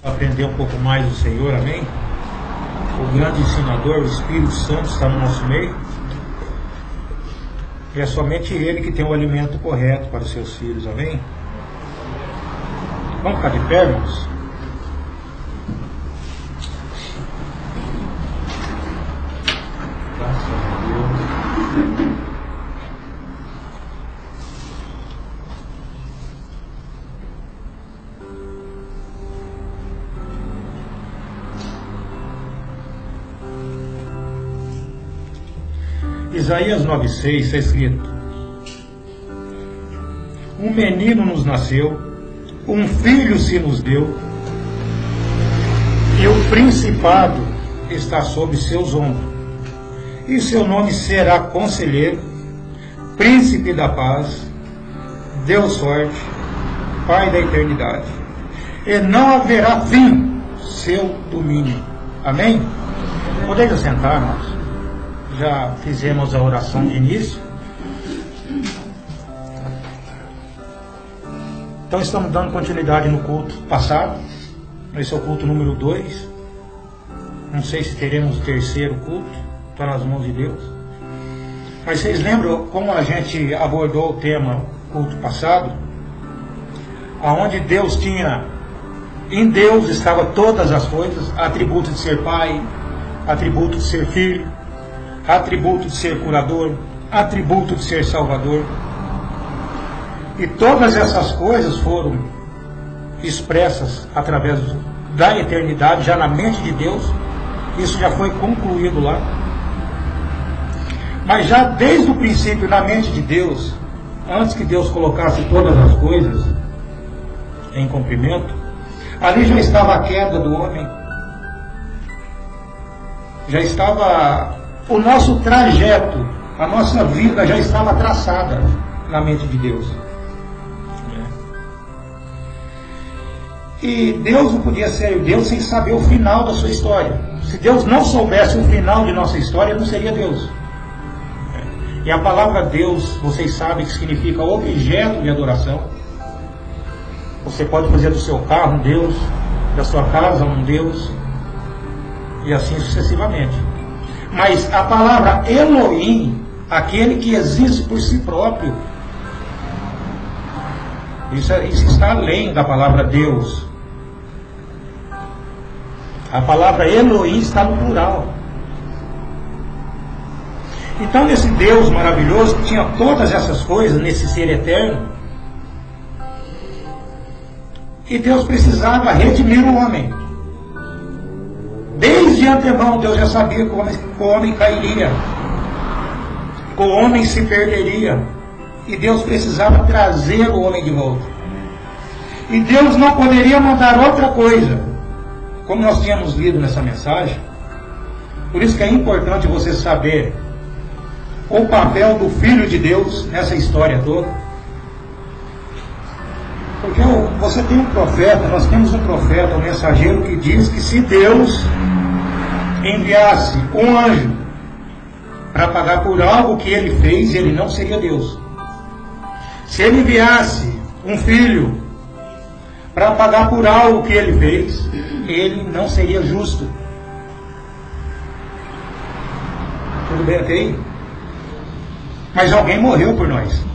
Aprender um pouco mais do Senhor, amém? O grande ensinador, o Espírito Santo está no nosso meio. E é somente Ele que tem o alimento correto para os seus filhos, amém? Vamos ficar de pé, irmãos? Graças a Deus. Isaías 9,6 está escrito: um menino nos nasceu, um filho se nos deu, e o principado está sob seus ombros, e seu nome será Conselheiro, Príncipe da Paz, Deus Forte, Pai da Eternidade, e não haverá fim seu domínio. Amém? Podeis assentar, irmãos? Já fizemos a oração de início. Então estamos dando continuidade no culto passado. Esse é o culto número 2. Não sei se teremos o terceiro culto. Está nas mãos de Deus. Mas vocês lembram como a gente abordou o tema culto passado? Aonde Deus tinha, em Deus estava todas as coisas, atributo de ser Pai, atributo de ser Filho, atributo de ser curador, atributo de ser salvador. E todas essas coisas foram expressas através da eternidade, já na mente de Deus. Isso já foi concluído lá. Mas já desde o princípio, na mente de Deus, antes que Deus colocasse todas as coisas em cumprimento, ali já estava a queda do homem, já estava o nosso trajeto, a nossa vida já estava traçada na mente de Deus. E Deus não podia ser Deus sem saber o final da sua história. Se Deus não soubesse o final de nossa história, não seria Deus. E a palavra Deus, vocês sabem que significa objeto de adoração. Você pode fazer do seu carro um Deus, da sua casa um Deus, e assim sucessivamente. Mas a palavra Elohim, aquele que existe por si próprio, isso está além da palavra Deus. A palavra Elohim está no plural. Então, nesse Deus maravilhoso, que tinha todas essas coisas, nesse ser eterno, e Deus precisava redimir o homem. Desde antemão, Deus já sabia que o homem cairia, que o homem se perderia, e Deus precisava trazer o homem de volta. E Deus não poderia mandar outra coisa, como nós tínhamos lido nessa mensagem. Por isso que é importante você saber o papel do Filho de Deus nessa história toda. Porque você tem um profeta, nós temos um profeta, um mensageiro que diz que se Deus enviasse um anjo para pagar por algo que ele fez, ele não seria Deus. Se ele enviasse um filho para pagar por algo que ele fez, ele não seria justo. Tudo bem até aí? Mas alguém morreu por nós.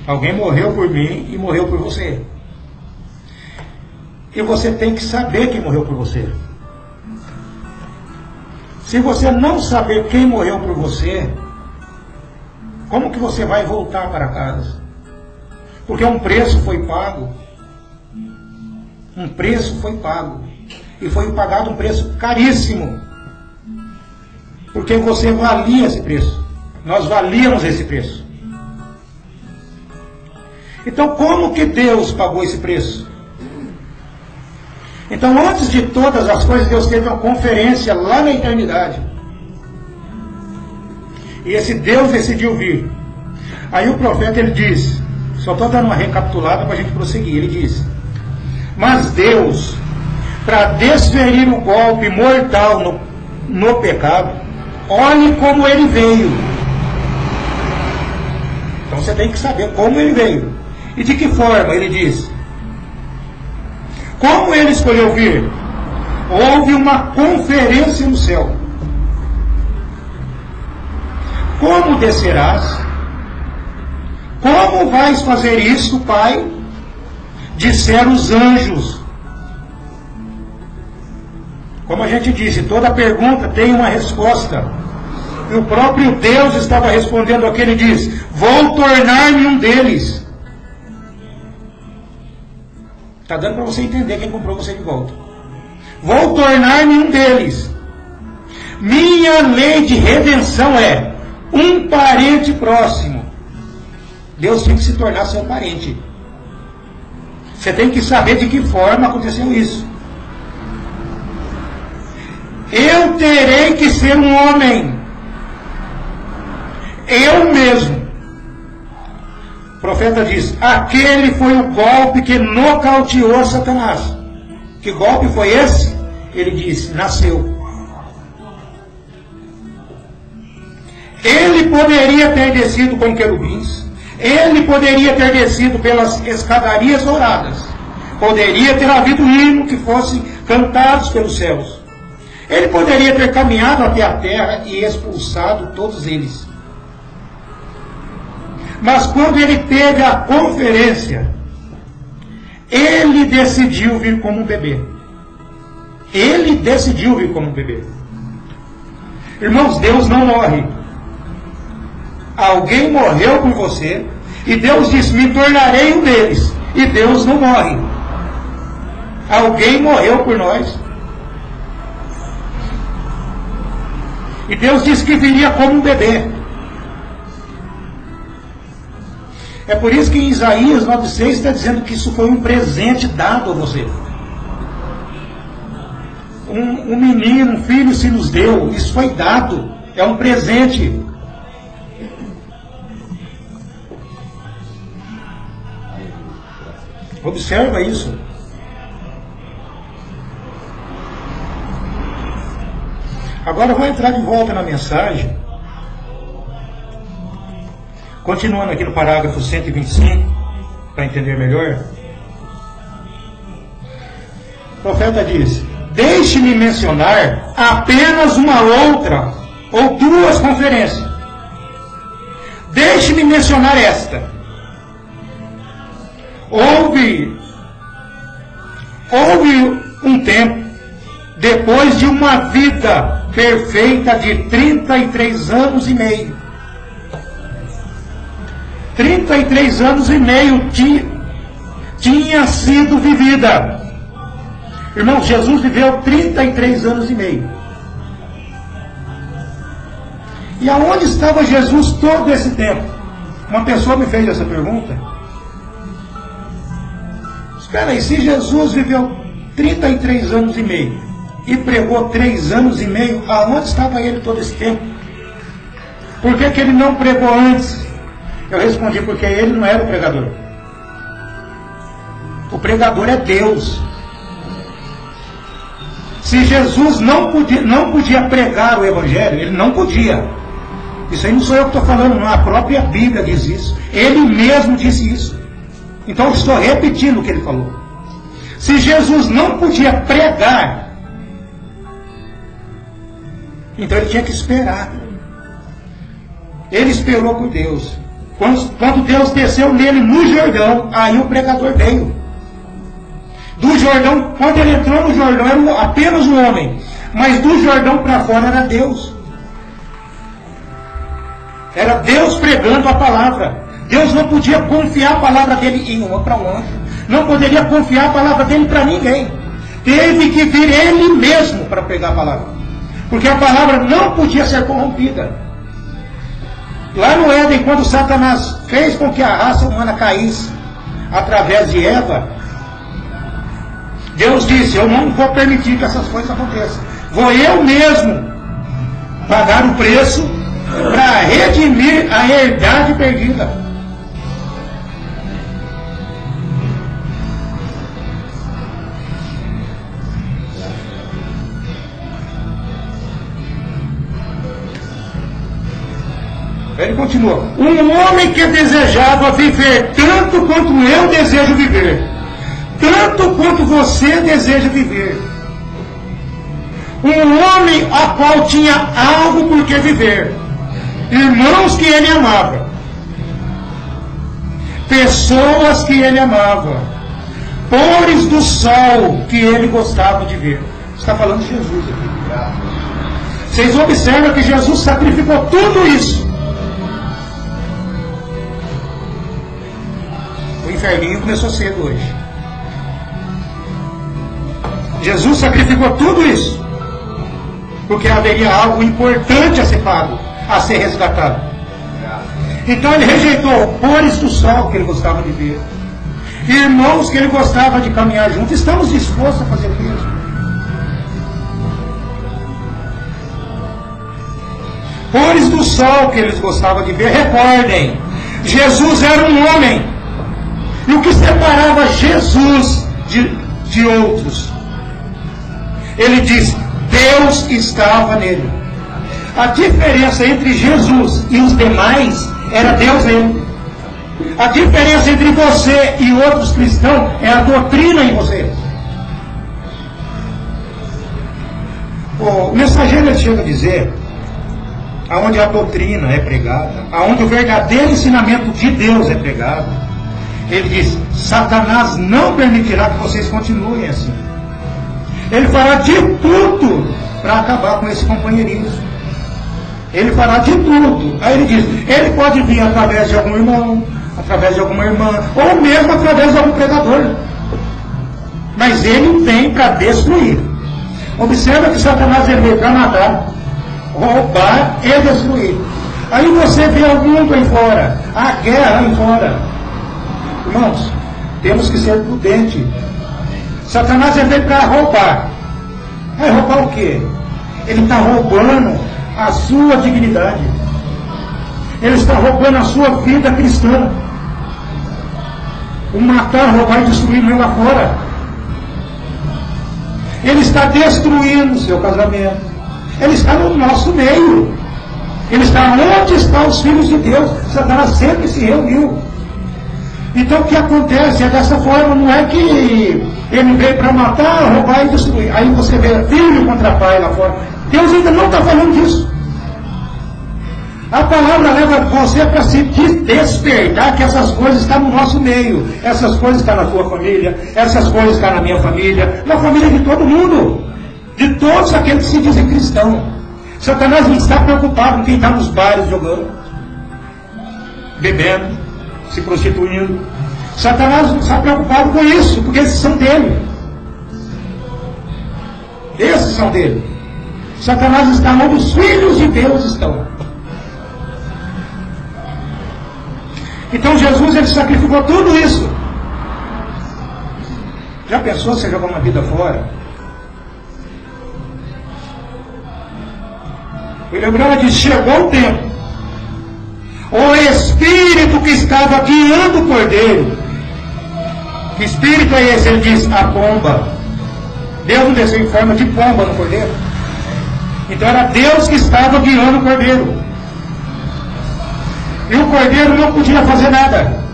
Alguém morreu por mim e morreu por você. E você tem que saber quem morreu por você. Se você não saber quem morreu por você, como que você vai voltar para casa? Porque um preço foi pago. Um preço foi pago. E foi pagado um preço caríssimo. Porque você valia esse preço. Nós valíamos esse preço. Então, como que Deus pagou esse preço? Então, antes de todas as coisas, Deus teve uma conferência lá na eternidade. E esse Deus decidiu vir. Aí o profeta, ele diz, só estou dando uma recapitulada para a gente prosseguir, ele diz: mas Deus, para desferir o golpe mortal no pecado, olhe como ele veio. Então você tem que saber como ele veio. E de que forma? Ele diz: Como ele escolheu vir? Houve uma conferência no céu. Como descerás? Como vais fazer isso, Pai? Disseram os anjos. Como a gente disse, toda pergunta tem uma resposta. E o próprio Deus estava respondendo aqui, ele diz: vou tornar-me um deles. Está dando para você entender quem comprou você de volta. Vou tornar-me um deles. Minha lei de redenção é um parente próximo. Deus tem que se tornar seu parente. Você tem que saber de que forma aconteceu isso. Eu terei que ser um homem. Eu mesmo. O profeta diz: aquele foi o golpe que nocauteou Satanás. Que golpe foi esse? Ele disse: nasceu. Ele poderia ter descido com querubins. Ele poderia ter descido pelas escadarias douradas. Poderia ter havido hino que fossem cantados pelos céus. Ele poderia ter caminhado até a terra e expulsado todos eles. Mas quando ele teve a conferência, ele decidiu vir como um bebê. Ele decidiu vir como um bebê. Irmãos, Deus não morre. Alguém morreu por você, e Deus disse: me tornarei um deles. E Deus não morre. Alguém morreu por nós. E Deus disse que viria como um bebê. É por isso que em Isaías 9,6 está dizendo que isso foi um presente dado a você. Um menino, um filho se nos deu. Isso foi dado. É um presente. Observa isso. Agora eu vou entrar de volta na mensagem. Continuando aqui no parágrafo 125, para entender melhor. O profeta diz: deixe-me mencionar apenas uma outra ou duas conferências. Deixe-me mencionar esta. Houve um tempo, depois de uma vida perfeita de 33 anos e meio. 33 anos e meio tinha sido vivida. Irmãos, Jesus viveu 33 anos e meio. E aonde estava Jesus todo esse tempo? Uma pessoa me fez essa pergunta. Espera aí, se Jesus viveu 33 anos e meio e pregou 3 anos e meio, aonde estava ele todo esse tempo? Por que ele não pregou antes? Eu respondi: porque ele não era o pregador. O pregador é Deus. Se Jesus não podia pregar o Evangelho, ele não podia. Isso aí não sou eu que estou falando, não. A própria Bíblia diz isso. Ele mesmo disse isso. Então eu estou repetindo o que ele falou. Se Jesus não podia pregar, então ele tinha que esperar. Ele esperou por Deus. Quando Deus desceu nele no Jordão, aí o pregador veio. Do Jordão, quando ele entrou no Jordão, era apenas um homem. Mas do Jordão para fora era Deus. Era Deus pregando a palavra. Deus não podia confiar a palavra dele para um anjo. Não poderia confiar a palavra dele para ninguém. Teve que vir ele mesmo para pregar a palavra. Porque a palavra não podia ser corrompida. Lá no Éden, quando Satanás fez com que a raça humana caísse através de Eva, Deus disse: eu não vou permitir que essas coisas aconteçam. Vou eu mesmo pagar o preço para redimir a herdade perdida. Ele continua: um homem que desejava viver tanto quanto eu desejo viver, tanto quanto você deseja viver. Um homem a qual tinha algo por que viver, irmãos que ele amava, pessoas que ele amava, pores do sol que ele gostava de ver. Está falando de Jesus aqui. Vocês observam que Jesus sacrificou tudo isso. O inferninho começou cedo hoje. Jesus sacrificou tudo isso porque haveria algo importante a ser pago, a ser resgatado. Então ele rejeitou pores do sol que ele gostava de ver, irmãos que ele gostava de caminhar junto. Estamos dispostos a fazer o mesmo. Pores do sol que eles gostavam de ver. Recordem, Jesus era um homem, e o que separava Jesus de outros? Ele diz: Deus estava nele. A diferença entre Jesus e os demais era Deus nele. A diferença entre você e outros cristãos é a doutrina em você. O mensageiro chega a dizer, aonde a doutrina é pregada, aonde o verdadeiro ensinamento de Deus é pregado, ele diz: Satanás não permitirá que vocês continuem assim. Ele fará de tudo para acabar com esse companheirismo. Ele fará de tudo. Aí ele diz: ele pode vir através de algum irmão, através de alguma irmã, ou mesmo através de algum pregador. Mas ele vem para destruir. Observa que Satanás veio para matar, roubar e destruir. Aí você vê o mundo aí fora, a guerra aí fora. Irmãos, temos que ser prudentes. Satanás veio para roubar. Vai roubar o quê? Ele está roubando a sua dignidade. Ele está roubando a sua vida cristã. O matar, roubar e destruir não é lá fora. Ele está destruindo o seu casamento. Ele está no nosso meio. Ele está onde estão os filhos de Deus. Satanás sempre se reuniu. Então o que acontece é dessa forma. Não é que ele veio para matar, roubar e destruir. Aí você vê filho contra pai lá fora. Deus ainda não está falando disso. A palavra leva você para se despertar que essas coisas estão no nosso meio. Essas coisas estão na tua família, essas coisas estão na minha família, na família de todo mundo, de todos aqueles que se dizem cristãos. Satanás não está preocupado com quem está nos bares jogando, bebendo, se prostituindo. Satanás não está preocupado com isso, porque esses são dele. Esses são dele. Satanás está onde os filhos de Deus estão. Então Jesus, ele sacrificou tudo isso. Já pensou você jogar uma vida fora? E lembrando que chegou o tempo. O Espírito que estava guiando o Cordeiro. Que Espírito é esse? Ele diz: a pomba. Deus não desceu em forma de pomba no Cordeiro. Então era Deus que estava guiando o Cordeiro. E o Cordeiro não podia fazer nada.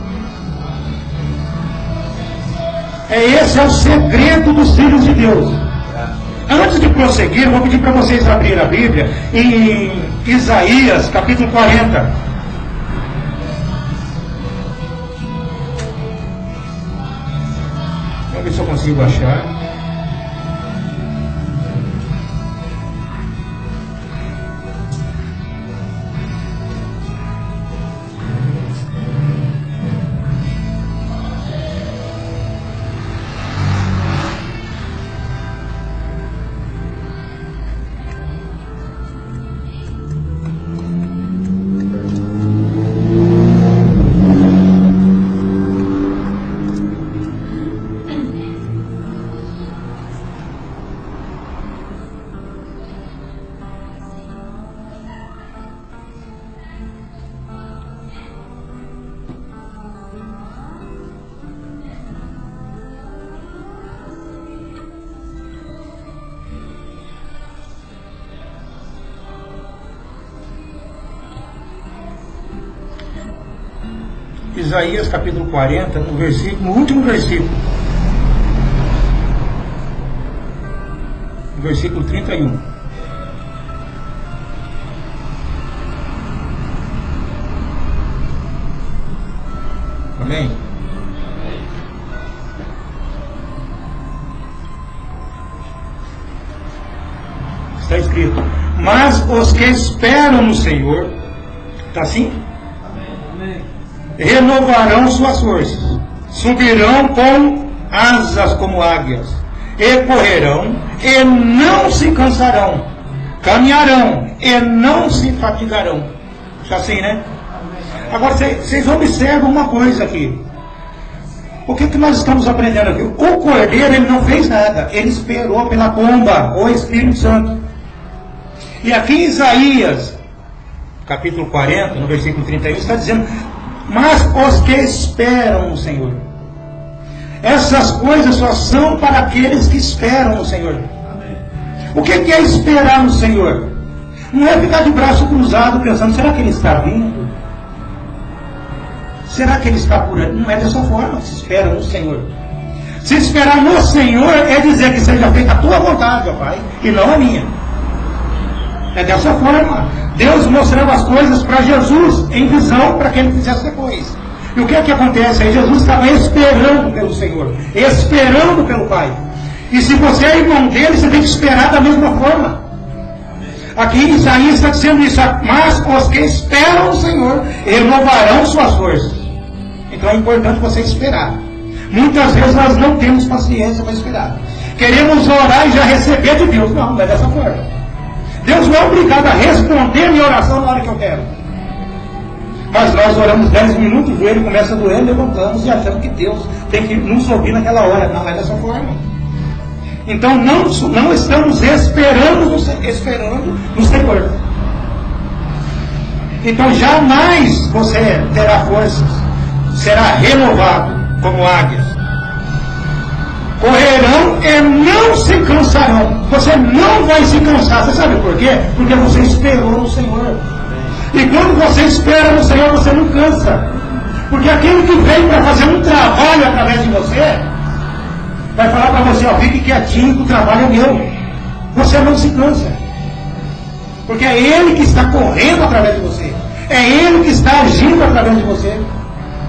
Esse é o segredo dos filhos de Deus. Antes de prosseguir, eu vou pedir para vocês abrirem a Bíblia em Isaías, capítulo 40. Vamos ver se eu consigo achar. Isaías capítulo 40, no último versículo. versículo 31. Amém? Está escrito: mas os que esperam no Senhor, está assim? Amém. Renovarão suas forças, subirão com asas como águias, e correrão e não se cansarão, caminharão e não se fatigarão. Está assim, né? Agora vocês observam uma coisa aqui. O que nós estamos aprendendo aqui? O cordeiro, ele não fez nada, ele esperou pela pomba, o Espírito Santo. E aqui em Isaías, capítulo 40, no versículo 31, está dizendo: mas os que esperam no Senhor. Essas coisas só são para aqueles que esperam no Senhor. Amém. O que é esperar no Senhor? Não é ficar de braço cruzado pensando: será que Ele está vindo? Será que Ele está por aí? Não é dessa forma. Se espera no Senhor. Se esperar no Senhor é dizer que seja feita a tua vontade, ó Pai, e não a minha. É dessa forma. Deus mostrava as coisas para Jesus em visão para que Ele fizesse depois. E o que é que acontece? Aí Jesus estava esperando pelo Senhor, esperando pelo Pai. E se você é irmão dele, você tem que esperar da mesma forma. Aqui em Isaías está dizendo isso: mas os que esperam no Senhor renovarão suas forças. Então é importante você esperar. Muitas vezes nós não temos paciência para esperar. Queremos orar e já receber de Deus. Não é dessa forma. Deus não é obrigado a responder minha oração na hora que eu quero. Mas nós oramos 10 minutos, o joelho começa a doer, levantamos e achamos que Deus tem que nos ouvir naquela hora. Não é dessa forma. Então não estamos esperando no Senhor. Então jamais você terá forças, será renovado como águias. Correrão e não se cansarão. Você não vai se cansar. Você sabe por quê? Porque você esperou no Senhor. E quando você espera no Senhor, você não cansa. Porque aquele que vem para fazer um trabalho através de você, vai falar para você: ó, fique quietinho que o trabalho é meu. Você não se cansa. Porque é Ele que está correndo através de você. É Ele que está agindo através de você.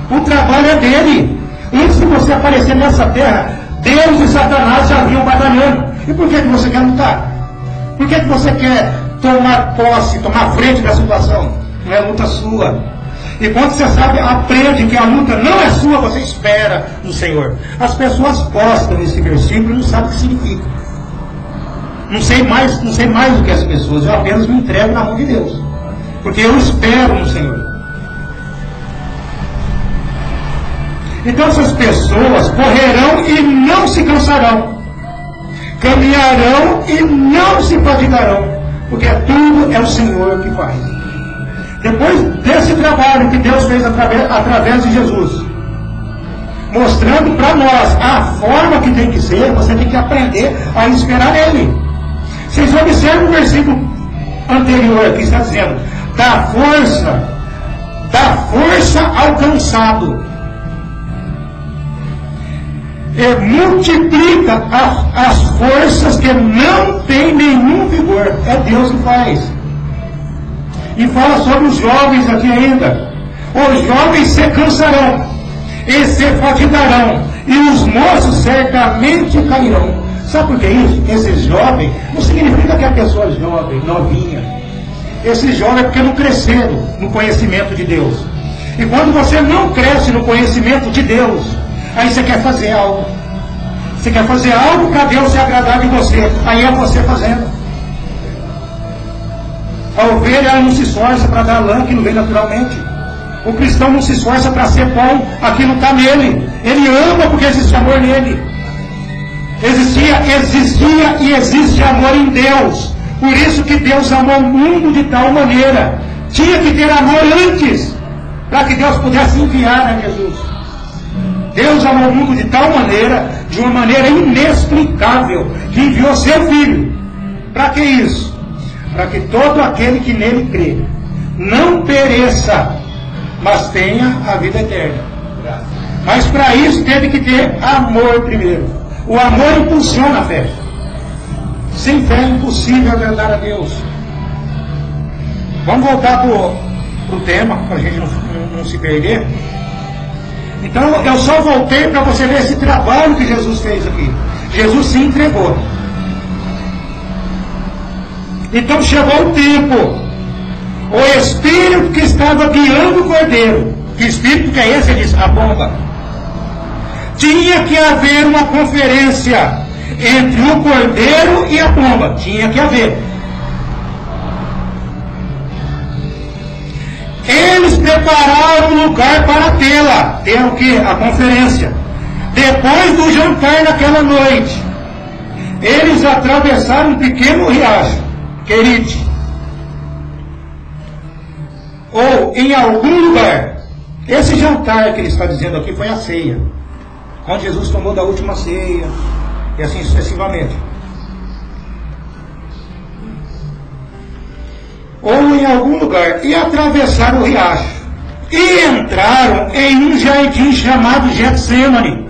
O trabalho é dele. Antes de você aparecer nessa terra, Deus e Satanás já vinham batalhando. E por que você quer lutar? Por que você quer tomar posse, tomar frente da situação? Não é luta sua. E quando você sabe, aprende que a luta não é sua, você espera no Senhor. As pessoas postam nesse versículo e não sabem o que significa. Não sei mais do que as pessoas. Eu apenas me entrego na mão de Deus. Porque eu espero no Senhor. Então essas pessoas correrão e não se cansarão, caminharão e não se fatigarão, porque tudo é o Senhor que faz. Depois desse trabalho que Deus fez através de Jesus, mostrando para nós a forma que tem que ser, você tem que aprender a esperar nele. Vocês observam o versículo anterior que está dizendo: dá força ao cansado, e multiplica as forças que não têm nenhum vigor. É Deus que faz. E fala sobre os jovens aqui ainda: os jovens se cansarão e se fatigarão, e os moços certamente cairão. Sabe por que isso? Esse jovem não significa que a pessoa é jovem, novinha. Esse jovem é porque não cresceram no conhecimento de Deus. E quando você não cresce no conhecimento de Deus, aí você quer fazer algo. Você quer fazer algo para Deus se agradar de você. Aí é você fazendo. A ovelha, ela não se esforça para dar lã, que não vem naturalmente. O cristão não se esforça para ser bom, aquilo está nele. Ele ama porque existe amor nele. Existia e existe amor em Deus. Por isso que Deus amou o mundo de tal maneira. Tinha que ter amor antes, para que Deus pudesse enviar a Jesus. Deus amou o mundo de tal maneira, de uma maneira inexplicável, que enviou seu Filho. Para que isso? Para que todo aquele que nele crê não pereça, mas tenha a vida eterna. Mas para isso teve que ter amor primeiro. O amor impulsiona a fé. Sem fé é impossível agradar a Deus. Vamos voltar para o tema, para a gente não se perder. Então eu só voltei para você ver esse trabalho que Jesus fez aqui. Jesus se entregou. Então chegou o tempo. O Espírito que estava guiando o Cordeiro. Que Espírito que é esse? Ele disse, a pomba. Tinha que haver uma conferência entre o Cordeiro e a pomba. Tinha que haver. Eles prepararam o lugar para tê-la. Ter o que? A conferência. Depois do jantar naquela noite, eles atravessaram um pequeno riacho, Querite, ou em algum lugar. Esse jantar que ele está dizendo aqui foi a ceia, onde Jesus tomou da última ceia, e assim sucessivamente. Ou em algum lugar, e atravessaram o riacho, e entraram em um jardim chamado Getsêmani.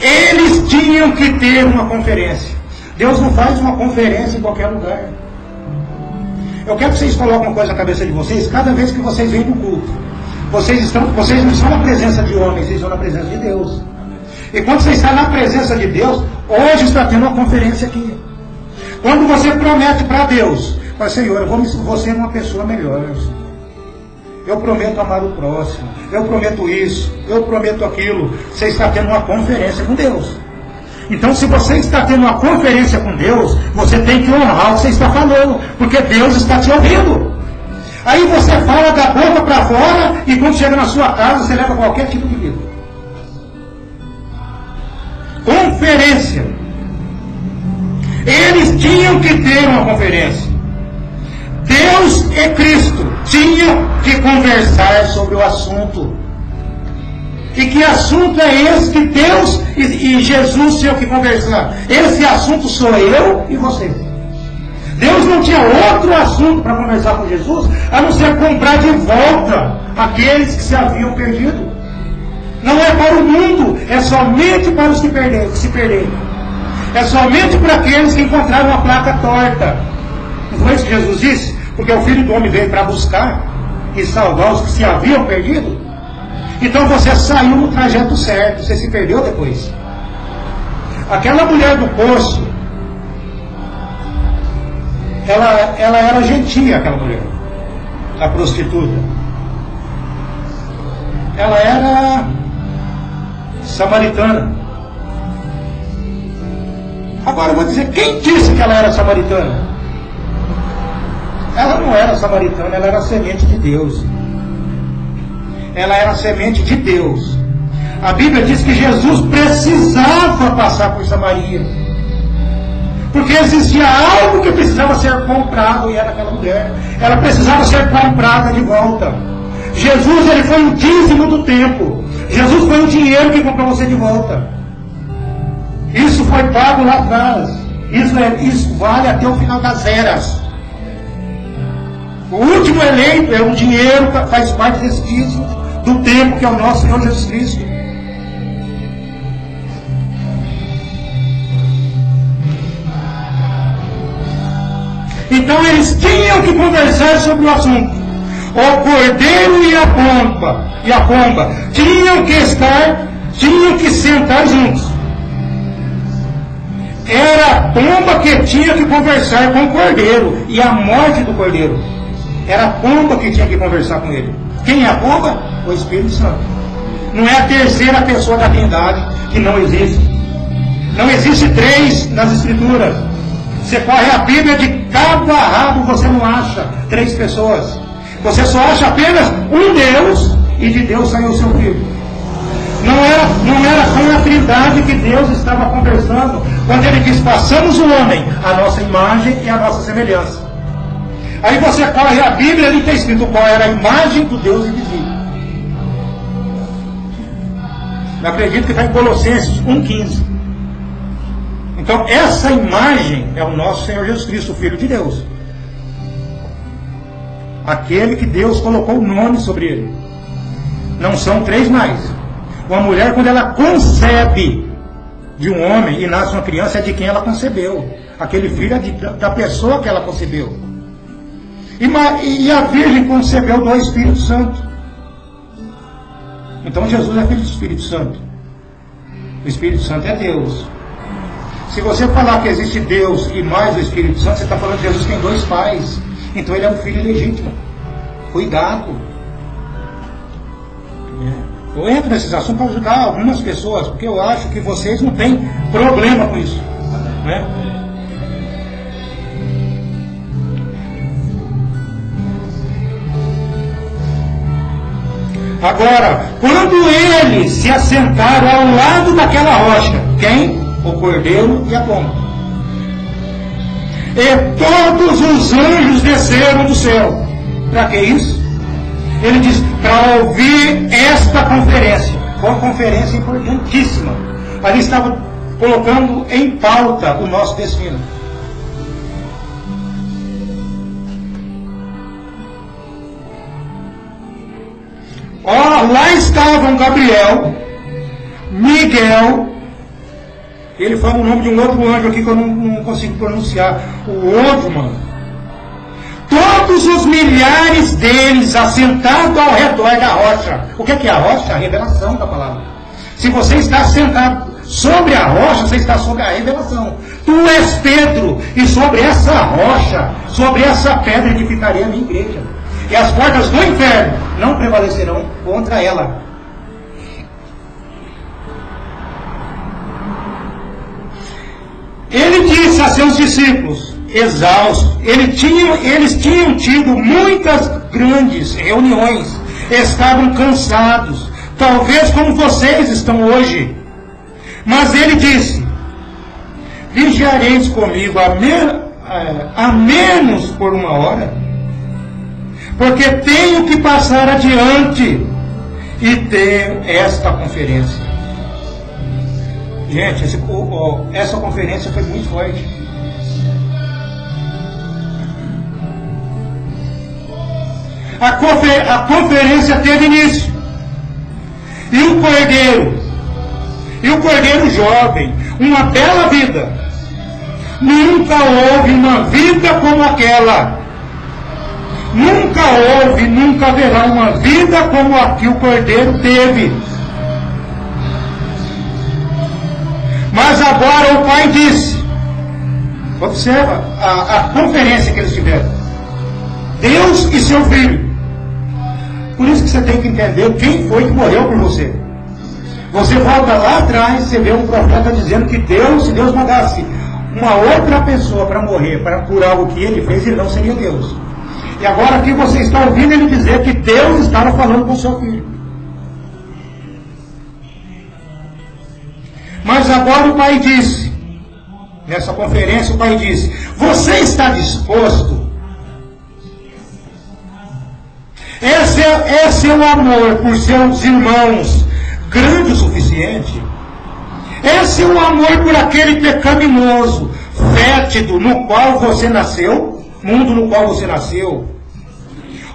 Eles tinham que ter uma conferência. Deus não faz uma conferência em qualquer lugar. Eu quero que vocês coloquem uma coisa na cabeça de vocês, cada vez que vocês vêm no culto. Vocês não estão na presença de homens, vocês estão na presença de Deus. E quando você está na presença de Deus, hoje está tendo uma conferência aqui. Quando você promete para Deus, fala, Senhor, eu vou ser uma pessoa melhor. Eu prometo amar o próximo. Eu prometo isso. Eu prometo aquilo. Você está tendo uma conferência com Deus. Então, se você está tendo uma conferência com Deus, você tem que honrar o que você está falando, porque Deus está te ouvindo. Aí você fala da boca para fora e quando chega na sua casa, você leva qualquer tipo de vida. Conferência. Eles tinham que ter uma conferência. Deus e Cristo tinham que conversar sobre o assunto. E que assunto é esse que Deus e Jesus tinham que conversar? Esse assunto sou eu e você. Deus não tinha outro assunto para conversar com Jesus, a não ser comprar de volta aqueles que se haviam perdido. Não é para o mundo, é somente para os que se perderam. É somente para aqueles que encontraram a placa torta. Não foi isso que Jesus disse? Porque o Filho do Homem veio para buscar e salvar os que se haviam perdido. Então você saiu no trajeto certo, você se perdeu depois. Aquela mulher do poço, ela era gentia, aquela mulher, a prostituta. Ela era samaritana. Agora eu vou dizer, quem disse que ela era samaritana? Ela não era samaritana, ela era semente de Deus. Ela era semente de Deus. A Bíblia diz que Jesus precisava passar por Samaria, porque existia algo que precisava ser comprado, e era aquela mulher. Ela precisava ser comprada de volta. Jesus, ele foi o dízimo do tempo. Jesus foi o dinheiro que comprou você de volta. Isso foi pago lá atrás. Isso vale até o final das eras. O último eleito é o dinheiro que faz parte desse dízimo do tempo, que é o nosso Senhor Jesus Cristo. Então eles tinham que conversar sobre o assunto. O cordeiro e a pomba tinham que sentar juntos. Era a pomba que tinha que conversar com o cordeiro, e a morte do cordeiro. Era a pomba que tinha que conversar com ele. Quem é a pomba? O Espírito Santo. Não é a terceira pessoa da Trindade, que não existe. Não existe três nas Escrituras. Você corre a Bíblia de cabo a rabo, você não acha três pessoas. Você só acha apenas um Deus, e de Deus saiu o seu Filho. Não era com a Trindade que Deus estava conversando quando ele diz, façamos o homem a nossa imagem e a nossa semelhança. Aí você corre a Bíblia e ali está escrito qual era a imagem do Deus invisível. Eu acredito que está em Colossenses 1,15. Então essa imagem é o nosso Senhor Jesus Cristo, o Filho de Deus. Aquele que Deus colocou o nome sobre ele. Não são três mais. Uma mulher, quando ela concebe, de um homem e nasce uma criança é de quem ela concebeu. Aquele filho é da pessoa que ela concebeu. E a Virgem concebeu do Espírito Santo. Então Jesus é filho do Espírito Santo. O Espírito Santo é Deus. Se você falar que existe Deus e mais o Espírito Santo, você está falando que Jesus tem dois pais. Então ele é um filho legítimo. Cuidado. Eu entro nesses assuntos para ajudar algumas pessoas, porque eu acho que vocês não têm problema com isso, né? Agora, quando eles se assentaram ao lado daquela rocha, quem? O cordeiro e a pomba. E todos os anjos desceram do céu. Para que isso? Ele diz, para ouvir esta conferência. Foi uma conferência importantíssima. Ali estava colocando em pauta o nosso destino. Lá estavam Gabriel, Miguel, ele fala o nome de um outro anjo aqui que eu não consigo pronunciar, o outro, mano. Todos os milhares deles assentados ao redor da rocha. O que é a rocha? A revelação da palavra. Se você está sentado sobre a rocha, você está sobre a revelação. Tu és Pedro, e sobre essa rocha, sobre essa pedra edificarei a minha igreja. E as portas do inferno não prevalecerão contra ela. Ele disse a seus discípulos, exaustos, eles tinham tido muitas grandes reuniões, estavam cansados, talvez como vocês estão hoje. Mas ele disse, vigiareis comigo a menos por uma hora, porque tenho que passar adiante e ter esta conferência. Gente, essa conferência foi muito forte. A conferência teve início. E o cordeiro jovem, uma bela vida. Nunca houve uma vida como aquela. Nunca houve, nunca haverá uma vida como a que o cordeiro teve. Mas agora o pai disse, observa a conferência que eles tiveram, Deus e seu filho. Por isso que você tem que entender quem foi que morreu por você. Você volta lá atrás, você vê um profeta dizendo que Deus, se Deus mandasse uma outra pessoa para morrer, para curar o que ele fez, ele não seria Deus. E agora aqui você está ouvindo ele dizer que Deus estava falando com o seu filho. Mas agora o pai disse, nessa conferência o pai disse, você está disposto? Esse é o amor por seus irmãos grande o suficiente? Esse é o amor por aquele pecaminoso, fétido, no qual você nasceu, mundo no qual você nasceu?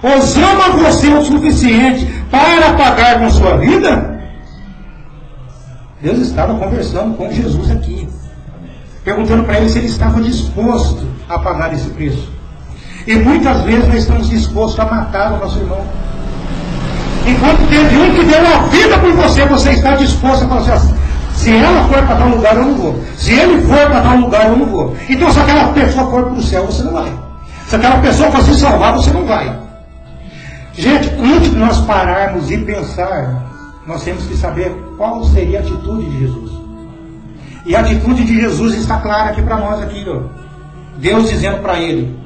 Os ama você o suficiente para pagar com sua vida? Deus estava conversando com Jesus aqui, perguntando para ele se ele estava disposto a pagar esse preço. E muitas vezes nós estamos dispostos a matar o nosso irmão. Enquanto teve um que deu a vida por você, você está disposto a falar assim, se ela for para tal lugar, eu não vou. Se ele for para tal lugar, eu não vou. Então se aquela pessoa for para o céu, você não vai. Se aquela pessoa for se salvar, você não vai. Gente, antes de nós pararmos e pensar, nós temos que saber qual seria a atitude de Jesus. E a atitude de Jesus está clara aqui para nós aqui, ó. Deus dizendo para ele,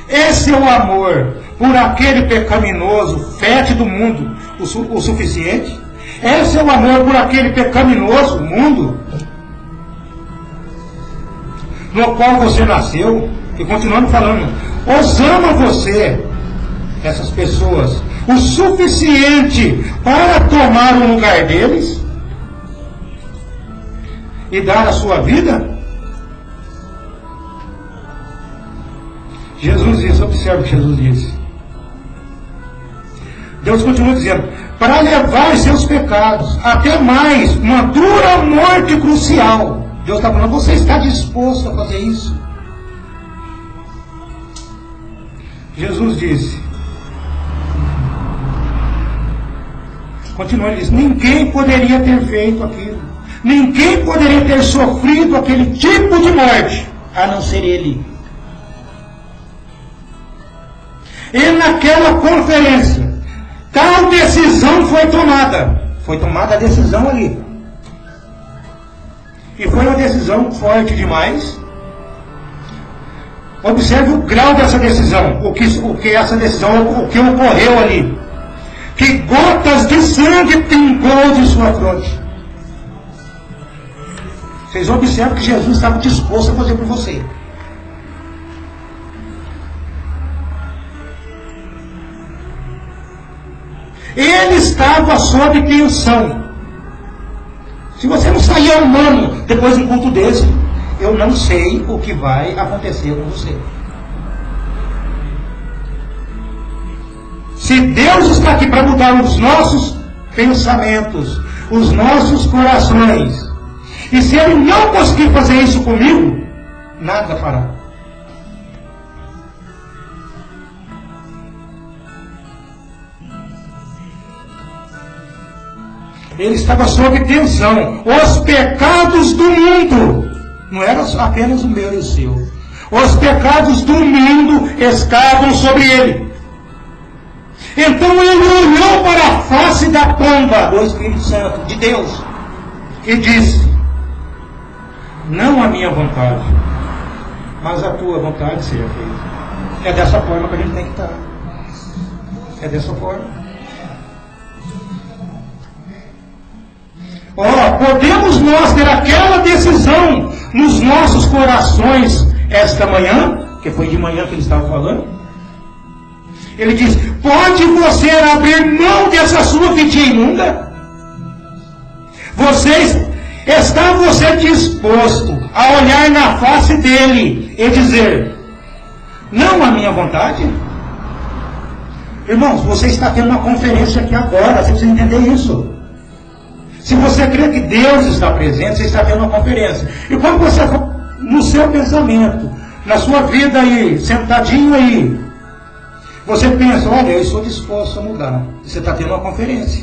esse é o amor por aquele pecaminoso, fétido mundo, o suficiente? Esse é o amor por aquele pecaminoso mundo no qual você nasceu? E continuando falando, os ama você, essas pessoas, o suficiente para tomar o lugar deles e dar a sua vida? Jesus disse, observe o que Jesus disse. Deus continua dizendo, para levar seus pecados, até mais, uma dura morte crucial. Deus está falando, você está disposto a fazer isso? Jesus disse, continua, ele diz, ninguém poderia ter feito aquilo, ninguém poderia ter sofrido aquele tipo de morte, a não ser ele. E naquela conferência, tal decisão foi tomada. Foi tomada a decisão ali. E foi uma decisão forte demais. Observe o grau dessa decisão. O que essa decisão, o que ocorreu ali. Que gotas de sangue pingou de sua fronte. Vocês observam que Jesus estava disposto a fazer por você. Ele estava sob tensão. Se você não sair humano depois de um culto desse, eu não sei o que vai acontecer com você. Se Deus está aqui para mudar os nossos pensamentos, os nossos corações, e se Ele não conseguir fazer isso comigo, nada fará. Ele estava sob tensão. Os pecados do mundo, não eram apenas o meu e o seu. Os pecados do mundo estavam sobre ele. Então ele olhou para a face da pomba do Espírito Santo, de Deus, e disse, não a minha vontade, mas a tua vontade seja feita. É dessa forma que a gente tem que estar. É dessa forma. Podemos nós ter aquela decisão nos nossos corações esta manhã, que foi de manhã que ele estava falando. Ele diz, pode você abrir mão dessa sua vidinha imunda? Está você disposto a olhar na face dele e dizer, não a minha vontade? Irmãos, você está tendo uma conferência aqui agora, você precisa entender isso. Se você crê que Deus está presente, você está tendo uma conferência. E quando você for no seu pensamento, na sua vida aí, sentadinho aí, você pensa, olha, eu estou disposto a mudar. Você está tendo uma conferência.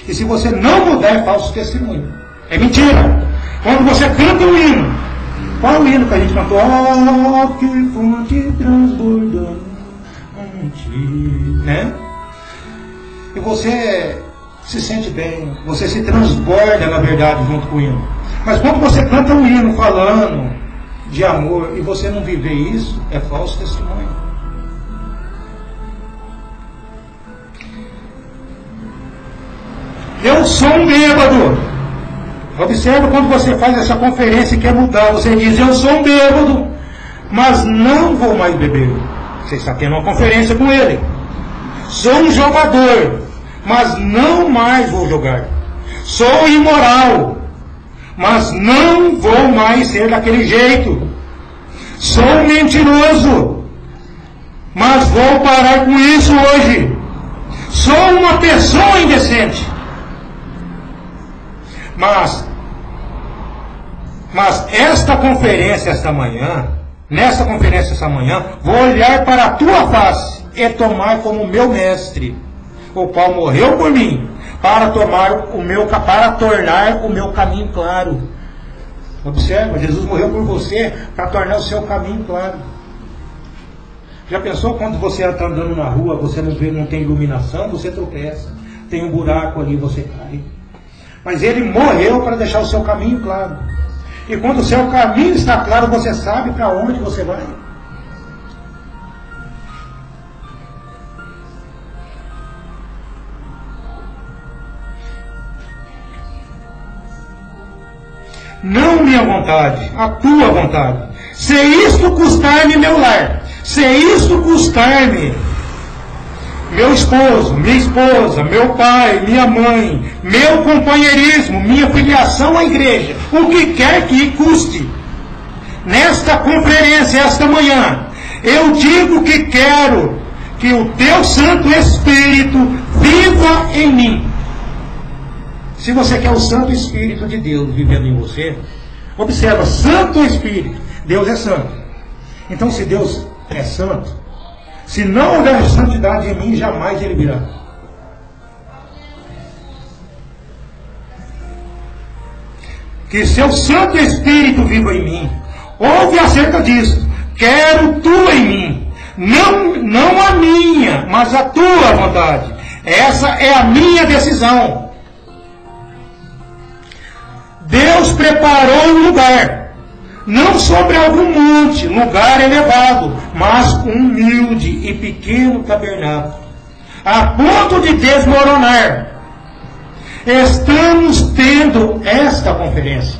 E se você não mudar, é falso testemunho. É mentira. Quando você canta o hino, qual é o hino que a gente cantou? Oh, que fonte transbordante, né? E você se sente bem, você se transborda, na verdade, junto com o hino. Mas quando você canta um hino falando de amor e você não viver isso, é falso testemunho. Eu sou um bêbado. Observa quando você faz essa conferência e quer mudar, você diz, eu sou um bêbado, mas não vou mais beber. Você está tendo uma conferência com ele. Sou um jogador, mas não mais vou jogar. Sou imoral, mas não vou mais ser daquele jeito. Sou mentiroso, mas vou parar com isso hoje. Sou uma pessoa indecente. Mas esta conferência esta manhã, nessa conferência esta manhã, vou olhar para a tua face e tomar como meu mestre, o qual morreu por mim, para tornar o meu caminho claro. Observa, Jesus morreu por você para tornar o seu caminho claro. Já pensou quando você está andando na rua, você não tem iluminação, você tropeça, tem um buraco ali, você cai. Mas ele morreu para deixar o seu caminho claro. E quando o seu caminho está claro, você sabe para onde você vai. Não minha vontade, a tua vontade. Se isto custar-me meu lar, se isto custar-me meu esposo, minha esposa, meu pai, minha mãe, meu companheirismo, minha filiação à igreja, o que quer que custe, nesta conferência, esta manhã, eu digo que quero que o teu Santo Espírito, vindo viva em mim. Se você quer o Santo Espírito de Deus vivendo em você, observa, Santo Espírito, Deus é santo. Então, se Deus é santo, se não houver santidade em mim, jamais Ele virá. Que seu Santo Espírito viva em mim. Ouve acerca disso. Quero tu em mim. Não a minha, mas a tua vontade. Essa é a minha decisão. Deus preparou um lugar, não sobre algum monte, lugar elevado, mas um humilde e pequeno tabernáculo, a ponto de desmoronar. Estamos tendo esta conferência.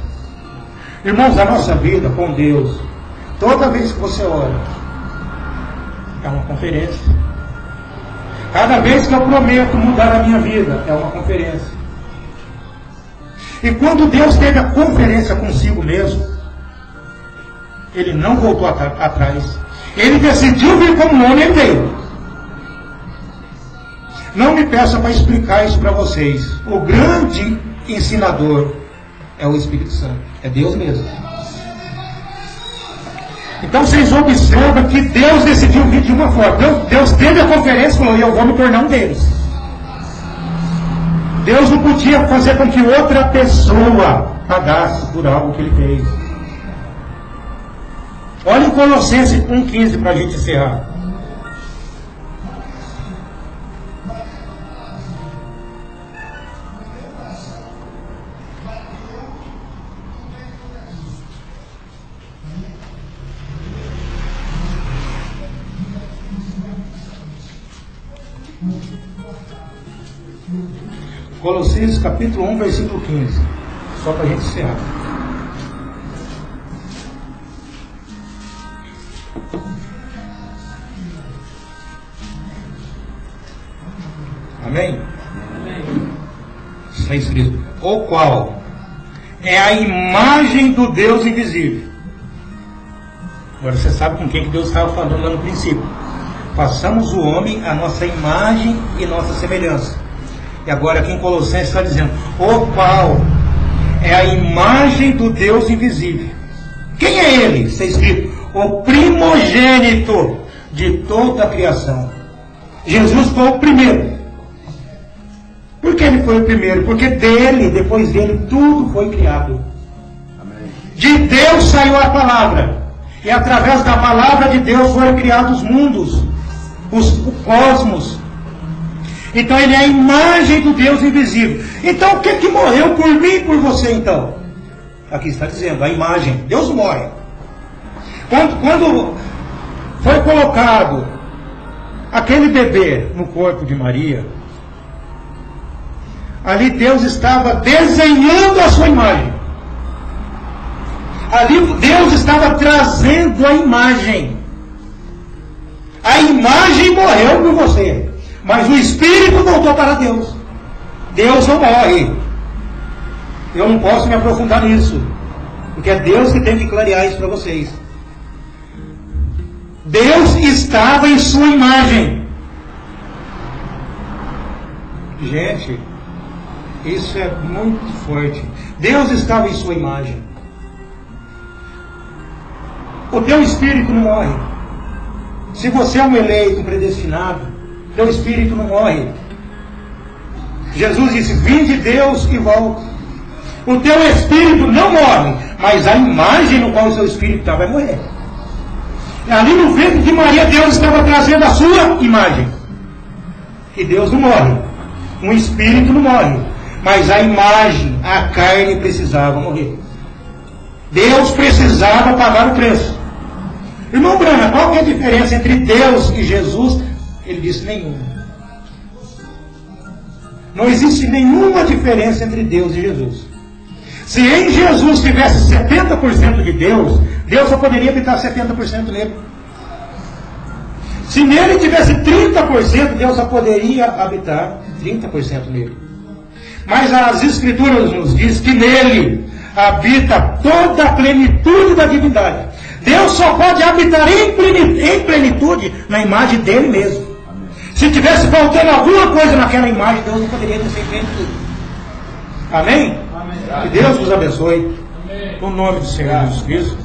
Irmãos, a nossa vida com Deus, toda vez que você ora, é uma conferência. Cada vez que eu prometo mudar a minha vida, é uma conferência. E quando Deus teve a conferência consigo mesmo, Ele não voltou atrás. Ele decidiu vir como homem, Ele veio. Não me peça para explicar isso para vocês. O grande ensinador é o Espírito Santo. É Deus mesmo. Então vocês observam que Deus decidiu vir de uma forma. Deus teve a conferência e falou, eu vou me tornar um deles. Deus não podia fazer com que outra pessoa pagasse por algo que Ele fez. Olha em Colossenses 1,15 para a gente encerrar. Colossenses capítulo 1, versículo 15. Só para a gente encerrar. Amém? Está escrito: o qual é a imagem do Deus invisível. Agora você sabe com quem que Deus estava falando lá no princípio. Façamos o homem a nossa imagem e nossa semelhança. E agora aqui em Colossenses está dizendo: o qual é a imagem do Deus invisível. Quem é Ele? Está escrito: o primogênito de toda a criação. Jesus foi o primeiro. Por que Ele foi o primeiro? Porque dele, depois dele, tudo foi criado. Amém. De Deus saiu a palavra. E através da palavra de Deus foram criados os mundos, o cosmos. Então Ele é a imagem do Deus invisível. Então o que morreu por mim e por você então? Aqui está dizendo, a imagem. Deus morre. Quando foi colocado aquele bebê no corpo de Maria, ali Deus estava desenhando a sua imagem. Ali Deus estava trazendo a imagem. A imagem morreu por você, mas o Espírito voltou para Deus. Deus não morre. Eu não posso me aprofundar nisso, porque é Deus que tem que clarear isso para vocês. Deus estava em sua imagem. Gente, isso é muito forte. Deus estava em sua imagem. O teu espírito não morre. Se você é um eleito, um predestinado, teu espírito não morre. Jesus disse: vinde Deus e volta. O teu espírito não morre, mas a imagem no qual o seu espírito está vai morrer. Ali no ventre de Maria, Deus estava trazendo a sua imagem. E Deus não morre. Um espírito não morre, mas a imagem, a carne precisava morrer. Deus precisava pagar o preço. Irmão Brana, qual que é a diferença entre Deus e Jesus? Ele disse: nenhuma. Não existe nenhuma diferença entre Deus e Jesus. Se em Jesus tivesse 70% de Deus, Deus só poderia habitar 70% nele. Se nele tivesse 30%, Deus só poderia habitar 30% nele. Mas as Escrituras nos dizem que nele habita toda a plenitude da divindade. Deus só pode habitar em plenitude na imagem dele mesmo. Se tivesse faltando alguma coisa naquela imagem, Deus não poderia ter feito tudo. Amém? Amém. Que Deus nos abençoe. Amém. No nome do Senhor Jesus Cristo.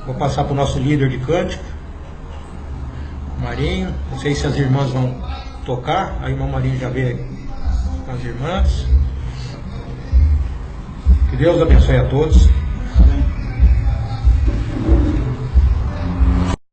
Vou passar para o nosso líder de cântico, Marinho. Não sei se as irmãs vão tocar. A irmã Marinho já vê as irmãs. Que Deus abençoe a todos. Amém.